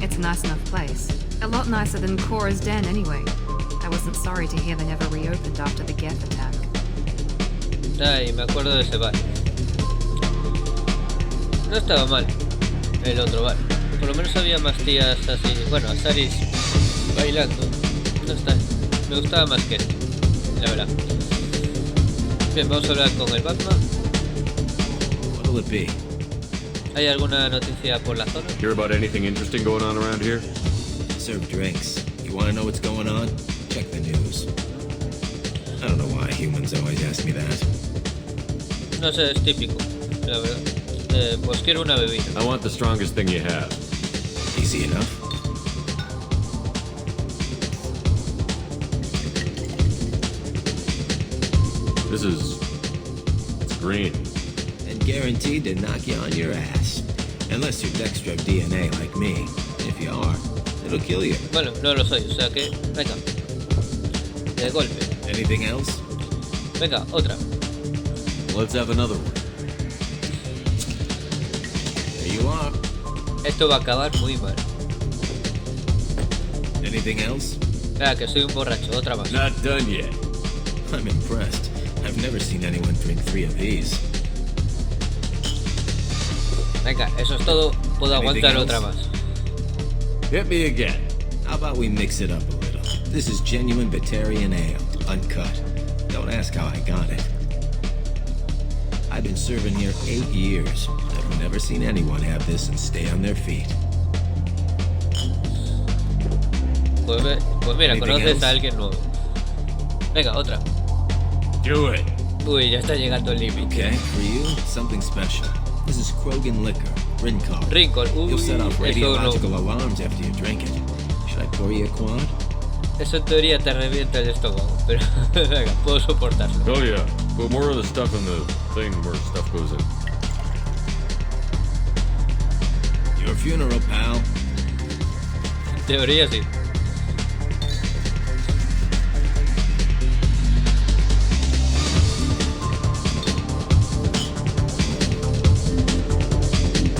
It's a nice enough place. A lot nicer than Cora's den, anyway. I wasn't sorry to hear they never reopened after the Geth attack. Ay, me acuerdo de ese bar. No estaba mal el otro bar. Por lo menos había más tías así. Bueno, Azaris bailando. No está. Me gustaba más que este, la verdad. Bien, vamos a hablar con el Batman. What'll it be? ¿Hay alguna noticia por la zona? Hear about anything interesting going on around here? Serve drinks. You want to know what's going on? Check the news. I don't know why humans always ask me that. No sé, es típico, la verdad. Pues quiero una bebida. I want the strongest thing you have. Easy enough. It's green. And guaranteed to knock you on your ass. Unless you're Dextro DNA like me. If you are, it'll kill you. Bueno, no lo soy, o sea que... Venga. De golpe. Anything else? Venga, otra. Let's have another one. Here you are. Esto va a acabar muy mal. Anything else? Ah, que soy un borracho, otra más. Not done yet. I'm impressed. I've never seen anyone drink 3 of these. Venga, eso es todo. Puedo aguantar otra más. Hit me again. How about we mix it up a little? This is genuine Batarian ale, uncut. Don't ask how I got it. I've been serving here 8 years. I've never seen anyone have this and stay on their feet. Pues mira, conoces a alguien nuevo. Venga, otra. Do it. Uy, ya está llegando el límite. Okay, for you, something special. This is Krogan liquor, Rincol. Rincol, uy, You'll set off radiological no. alarms after you drink it. Should I pour you a quad? Eso en teoría te revienta el estómago, pero venga, puedo soportarlo. Oh yeah, put more of the stuff in the thing where stuff goes in. Your funeral, pal. En teoría sí.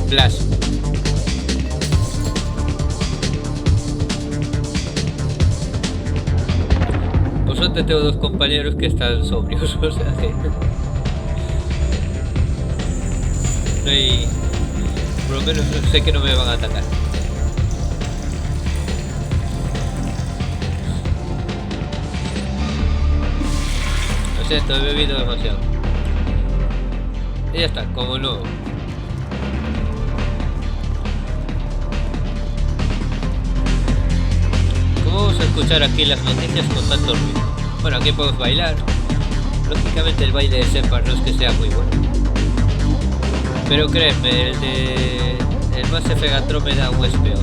Flash. Por suerte tengo 2 compañeros que están sobrios, o sea que... No hay... Por lo menos sé que no me van a atacar. Lo siento, he bebido demasiado. Y ya está, como nuevo. Vamos a escuchar aquí las noticias con tanto ruido. Bueno, aquí podemos bailar. Lógicamente el baile de Shepard no es que sea muy bueno. Pero créeme, el Mass Effect Andrómeda aún es peor.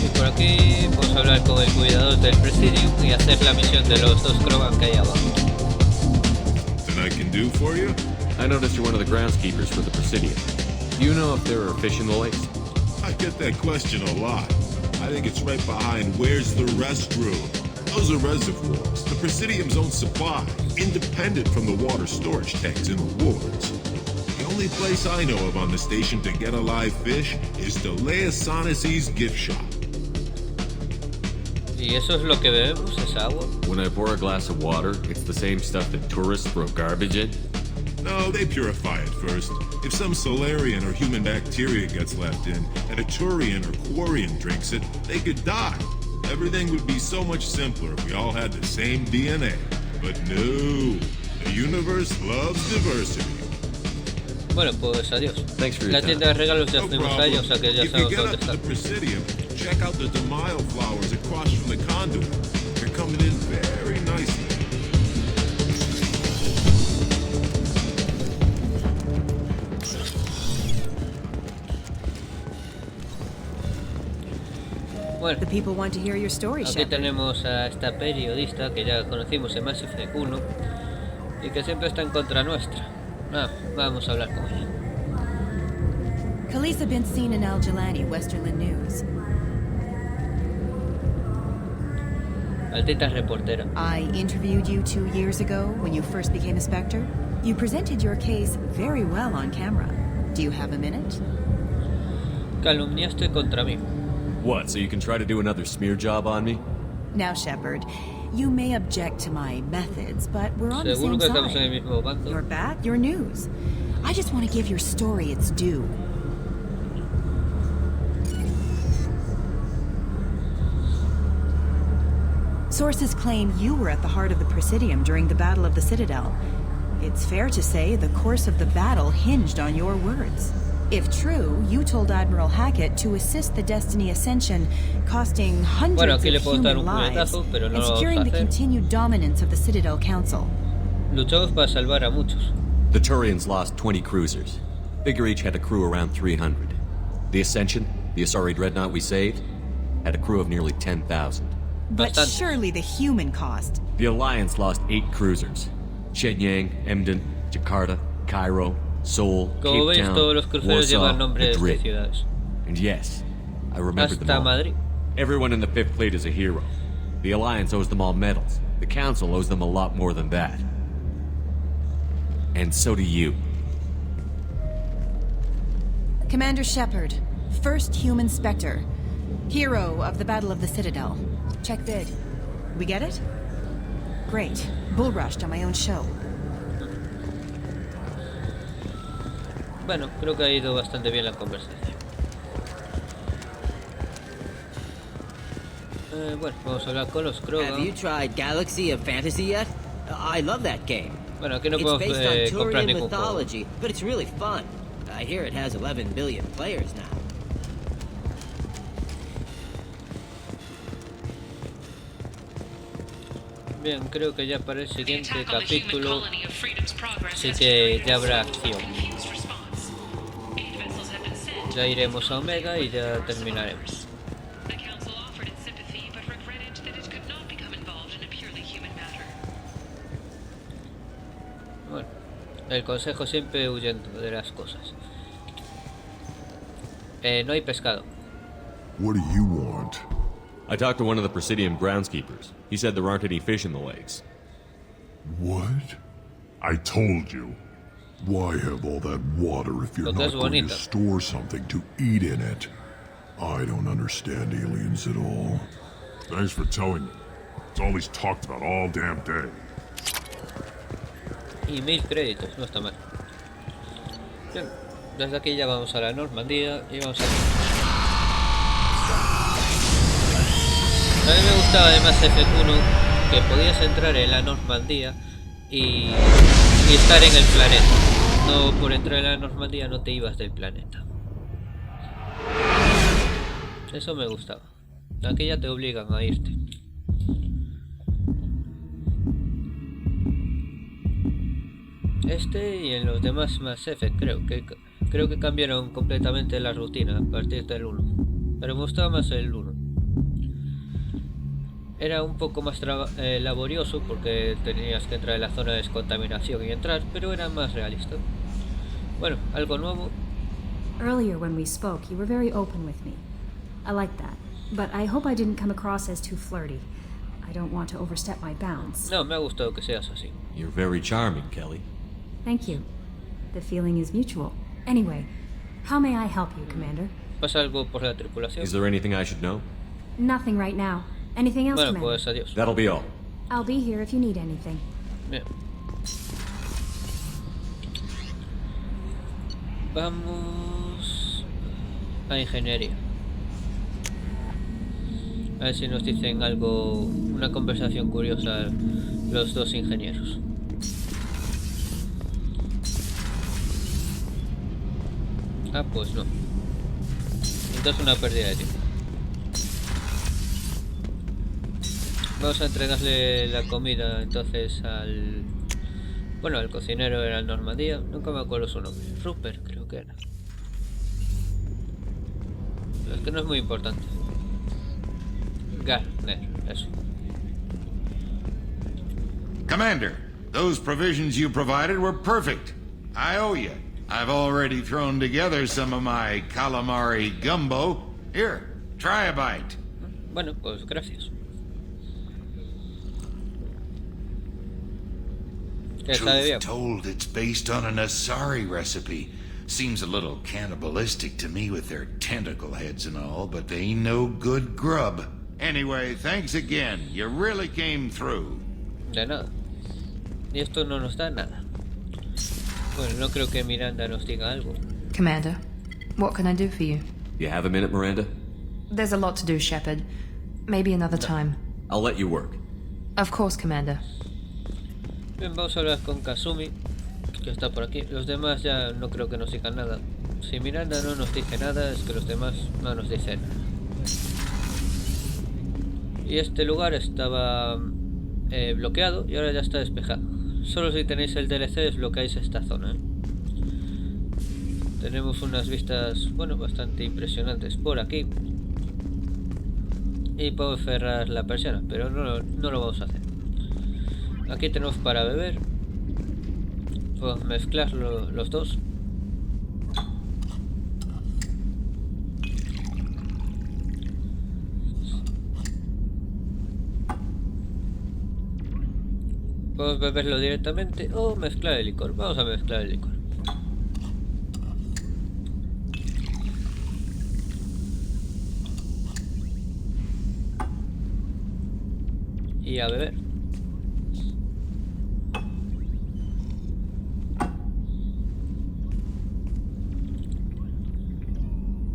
Y por aquí vamos a hablar con el cuidador del Presidium y hacer la misión de los 2 Krogan que hay abajo. Something I can do for you? I noticed you're one of the groundskeepers for the Presidium. Do you know if there are fish in the lakes? I get that question a lot. I think it's right behind where's the restroom. Those are reservoirs, the Presidium's own supply, independent from the water storage tanks in the wards. The only place I know of on the station to get a live fish is Deleasonesi's gift shop. ¿Y eso es lo que bebemos, esa agua? When I pour a glass of water, it's the same stuff that tourists throw garbage in? No, they purify it first. If some Solarian or human bacteria gets left in, and a Turian or Quarian drinks it, they could die. Everything would be so much simpler if we all had the same DNA. But no, the universe loves diversity. Bueno, pues adiós. Thanks for your La tienda de regalos ya No fuimos a ella, o sea que ya If you sabemos get dónde up to está. the Presidium, check out the Demile flowers across from the conduit. They're coming in very nicely. Bueno, The people want to hear your story, aquí Shepard. tenemos a esta periodista que ya conocimos en Mass Effect 1 y que siempre está en contra nuestra. Vamos a hablar con ella. Khaleesa been seen in Al-Jalani, Westerland News. Altita reportera. I interviewed you 2 years ago when you first became a Spectre. You presented your case very well on camera. Do you have a minute? Calumniaste contra mí. What, so you can try to do another smear job on me? Now, Shepard, you may object to my methods, but we're on the Seguro same que estamos en side. el mismo bando. Your bat, your news. I just want to give your story its due. Sources claim you were at the heart of the Presidium during the Battle of the Citadel. It's fair to say the course of the battle hinged on your words. If true, you told Admiral Hackett to assist the Destiny Ascension, costing hundreds Bueno, aquí le of puedo dar human un lives puñetazo, pero no and lo vamos securing a the hacer. continued dominance of the Citadel Council. Luchamos para salvar a muchos. The Turians lost 20 cruisers. Figure each had a crew around 300. The Ascension, the Asari dreadnought we saved, had a crew of nearly 10,000. But surely the human cost. The Alliance lost 8 cruisers. Shenyang, Emden, Jakarta, Cairo, Seoul, Como Cape veis, Town, todos los cruceros Warsaw, llevan nombres de Madrid. ciudades. And yes, I remember them Hasta all. Madrid. Everyone in the 5th Fleet is a hero. The Alliance owes them all medals. The Council owes them a lot more than that. And so do you. Commander Shepard, first human Spectre, hero of the Battle of the Citadel. Check vid. We get it? Great. Bull rushed on my own show. Bueno, creo que ha ido bastante bien la conversación. Bueno, vamos a hablar con los Krogan. Have you tried Galaxy of Fantasy yet? I love that game. Bueno, aquí no It's podemos based on comprar Turian ningún juego. mythology, but it's really fun. I hear it has 11 billion players now. Bien, creo que ya para el siguiente capítulo sí que ya habrá acción. Ya iremos a Omega y ya terminaremos. Bueno, el consejo siempre huyendo de las cosas. No hay pescado. What do you want? I talked to one of the Presidium groundskeepers. He said there aren't any fish in the lakes. What? I told you. Why have all that water if you're not going to store something to eat in it? I don't understand aliens at all. Thanks for telling me. It's all he's talked about all damn day. Y 1000 créditos, no está mal. Bien, desde aquí ya vamos a la Normandía y vamos a... A mí me gustaba además F1 que podías entrar en la Normandía y estar en el planeta. No, por entrar en la Normandía no te ibas del planeta. Eso me gustaba. Aquí ya te obligan a irte. Este y en los demás Mass Effect creo que cambiaron completamente la rutina a partir del 1. Pero me gustaba más el 1. Era un poco más laborioso porque tenías que entrar en la zona de descontaminación y entrar, pero era más realista. Bueno, algo nuevo. Earlier when we spoke, you were very open with me. I like that, but I hope I didn't come across as too flirty. I don't want to overstep my bounds. No, me ha gustado que seas así. You're very charming, Kelly. Thank you. The feeling is mutual. Anyway, how may I help you, Commander? ¿Pasa algo por la tripulación? Is there anything I should know? Nothing right now. Anything else, Bueno, Commander? pues adiós. That'll be all. I'll be here if you need anything. Bien. Vamos a ingeniería. A ver si nos dicen algo, una conversación curiosa los dos ingenieros. Ah, pues no. Entonces una pérdida de tiempo. Vamos a entregarle la comida entonces al... Bueno, al cocinero de la Normandía. Nunca me acuerdo su nombre. Rupert creo que era. Pero es que no es muy importante. Garner, eso. Commander, those provisions you provided were perfect. I owe you. I've already thrown together some of my calamari gumbo. Here, try a bite. Bueno, pues gracias. Truth told, it's based on an Asari recipe. Seems a little cannibalistic to me with their tentacle heads and all, but they ain't no good grub. Anyway, thanks again. You really came through. De nada. Y esto no nos da nada. Bueno, no creo que Miranda nos diga algo. Commander, what can I do for you? You have a minute, Miranda? There's a lot to do, Shepard. Maybe another time. I'll let you work. Of course, Commander. Bien, vamos a hablar con Kasumi, que está por aquí. Los demás ya no creo que nos digan nada. Si Miranda no nos dice nada, es que los demás no nos dicen nada. Y este lugar estaba bloqueado y ahora ya está despejado. Solo si tenéis el DLC desbloqueáis esta zona, ¿eh? Tenemos unas vistas, bueno, bastante impresionantes por aquí. Y puedo cerrar la persiana, pero no lo vamos a hacer. Aquí tenemos para beber. Podemos mezclar los dos. Podemos beberlo directamente o mezclar el licor. Vamos a mezclar el licor. Y a beber.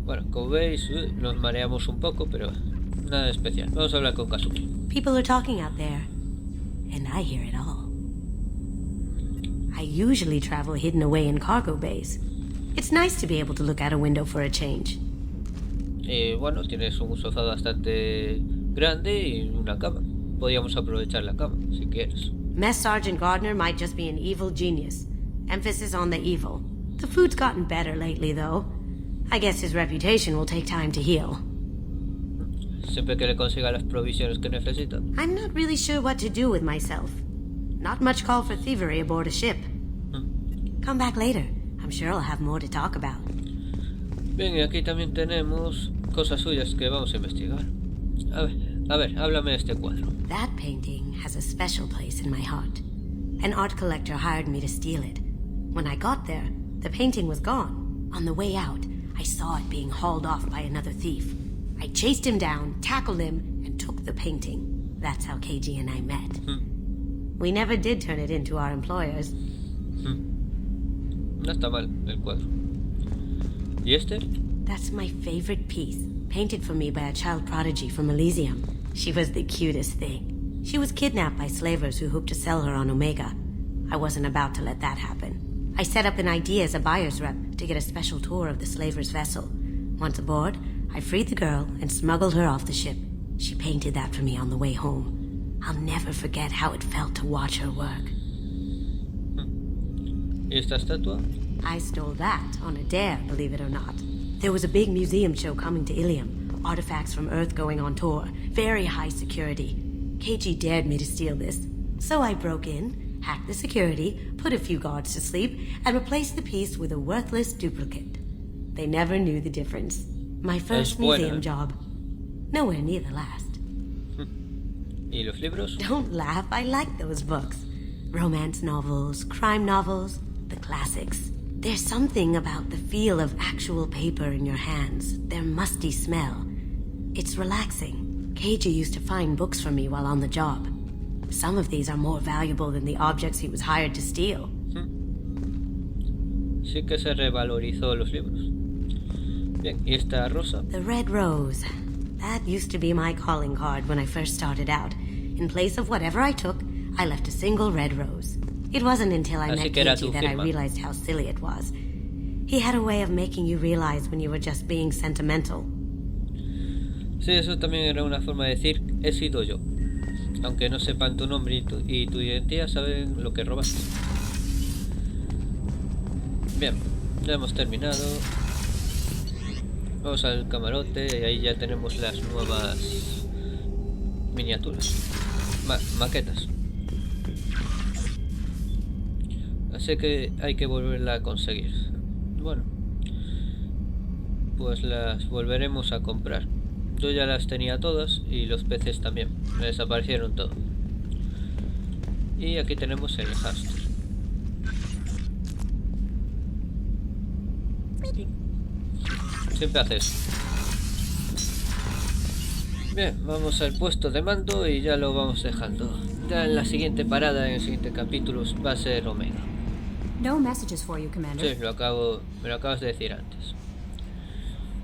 Bueno, como veis, nos mareamos un poco, pero nada especial. Vamos a hablar con Kazuki. People are talking out there, and I hear it all. I usually travel hidden away in cargo bays. It's nice to be able to look out a window for a change. Bueno, tienes un sofá bastante grande y una cama. Podríamos aprovechar la cama, si quieres. Mess Sergeant Gardner might just be an evil genius. Emphasis on the evil. The food's gotten better lately, though. I guess his reputation will take time to heal. Siempre que le consiga las provisiones que necesita. I'm not really sure what to do with myself. Not much call for thievery aboard a ship. Come back later. I'm sure I'll have more to talk about. Bien, y aquí también tenemos cosas suyas que vamos a investigar. A ver, háblame de este cuadro. That painting has a special place in my heart. An art collector hired me to steal it. When I got there, the painting was gone. On the way out, I saw it being hauled off by another thief. I chased him down, tackled him, and took the painting. That's how KG and I met. We never did turn it into our employers. No está mal el cuadro. ¿Y este? That's my favorite piece, painted for me by a child prodigy from Elysium. She was the cutest thing. She was kidnapped by slavers who hoped to sell her on Omega. I wasn't about to let that happen. I set up an idea as a buyer's rep to get a special tour of the slaver's vessel. Once aboard, I freed the girl and smuggled her off the ship. She painted that for me on the way home. I'll never forget how it felt to watch her work. ¿Y esta estatua? I stole that on a dare, believe it or not. There was a big museum show coming to Ilium. Artifacts from Earth going on tour. Very high security. KG dared me to steal this. So I broke in, hacked the security, put a few guards to sleep, and replaced the piece with a worthless duplicate. They never knew the difference. My first museum job. Nowhere near the last. ¿Y los libros? Don't laugh, I like those books. Romance novels, crime novels, the classics. There's something about the feel of actual paper in your hands, their musty smell. It's relaxing. KG used to find books for me while on the job. Some of these are more valuable than the objects he was hired to steal. Sí que se revalorizó los libros. Bien, ¿y esta rosa? The red rose. That used to be my calling card when I first started out. In place of whatever I took, I left a single red rose. It wasn't until I met KG that I realized how silly it was. He had a way of making you realize when you were just being sentimental. Sí, eso también era una forma de decir, he sido yo. Aunque no sepan tu nombre y tu identidad, saben lo que robaste. Bien, ya hemos terminado. Vamos al camarote y ahí ya tenemos las nuevas miniaturas. Maquetas. Así que hay que volverla a conseguir. Bueno, pues las volveremos a comprar. Yo ya las tenía todas y los peces también. Me desaparecieron todo. Y aquí tenemos el hámster. Siempre hace eso. Bien, vamos al puesto de mando y ya lo vamos dejando. Ya en la siguiente parada, en el siguiente capítulo, va a ser Omega. No messages for you, Commander. Sí, me lo acabas de decir antes.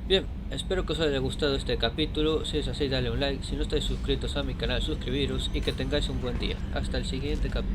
Bien, espero que os haya gustado este capítulo. Si es así, dale un like. Si no estáis suscritos a mi canal, suscribiros y que tengáis un buen día. Hasta el siguiente capítulo.